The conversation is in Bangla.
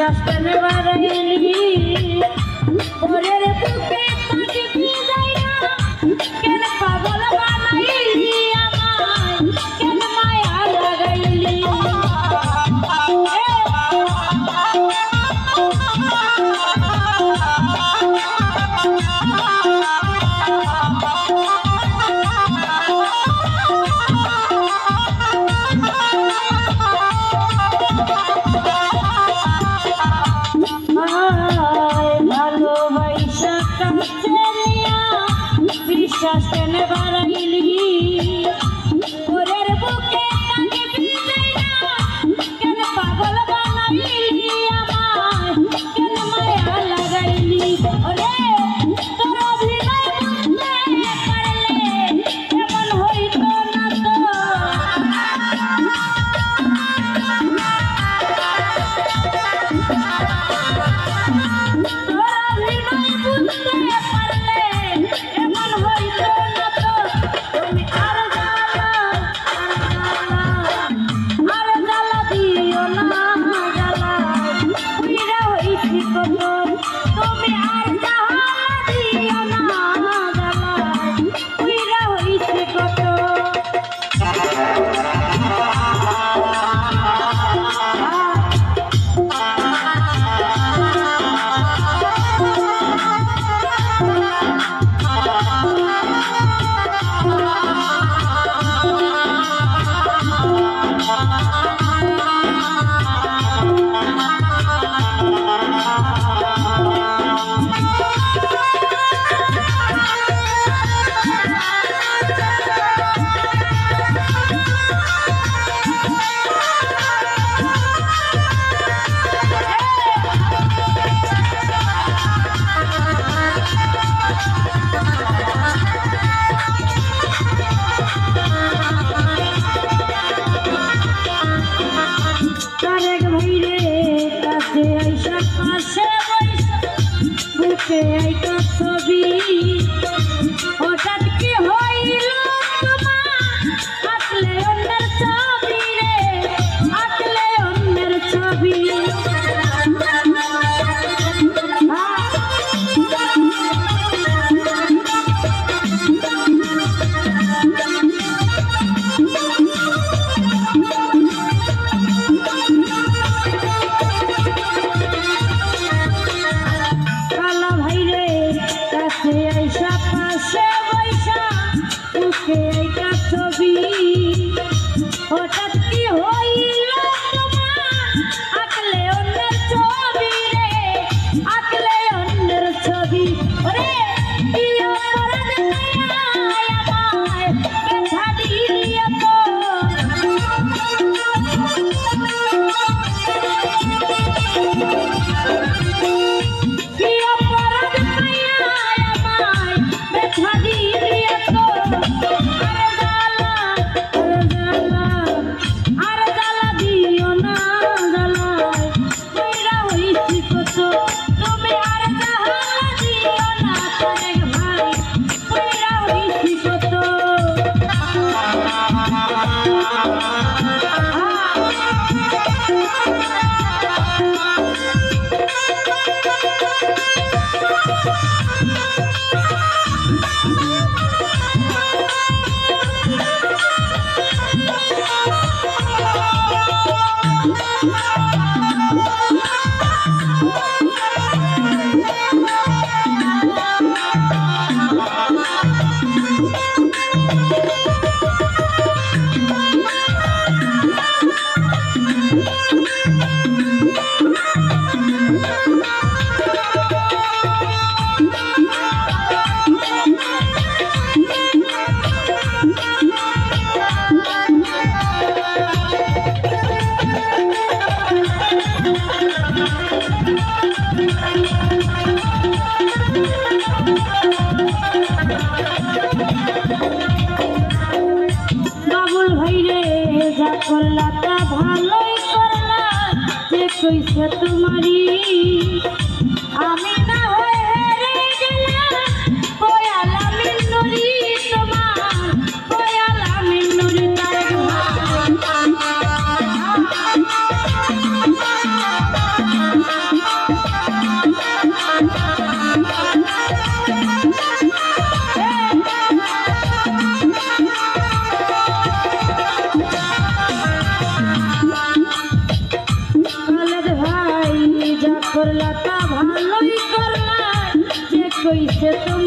বিশ্বাস কেন বাড়াইলি ওরের বুকে তাকে ভিজাইয়া কেন পাগল বানাইলি আমায় কেন মায়া লাগাইলি বিশ্বাস কেন বাড়াইলি ওরের বুকে তাকে ভিজাইয়া কেন পাগল বানাইলি আমায় কেন মায়া লাগাইলি ওরে তোর অভিনয় বুঝতে পারলে এমন হইতো না তো তোর অভিনয় বুঝতে পারলে এমন হইতো না তো তুমি আর জ্বালা দিও না জ্বালা পুইরা হইছি কত তুমি আর জ্বালা দিও না জ্বালা পুইরা হইছি কত একটা ছবি হঠাৎ কি হইল তোমার আঁকলে অন্যের ছবি রে আঁকলে অন্যের ছবি ছবি হঠাৎ কি হইল তোমার আঁকলে অন্যের ছবি রে আঁকলে অন্যের ছবি ওরে কি অপরাধ আমায় ব্যথা দিলি এত কি অপরাধ আমায় ব্যথা দিলি এত করলাটা ভালোই করলা যে কইছে তোমারি আমি না হয়ে হেরে গেলাম কয়ালা মিন্নুরি তোমার কয়ালা মিন্নুরি তার করলা তা ভালোই করলা যে কইছে তো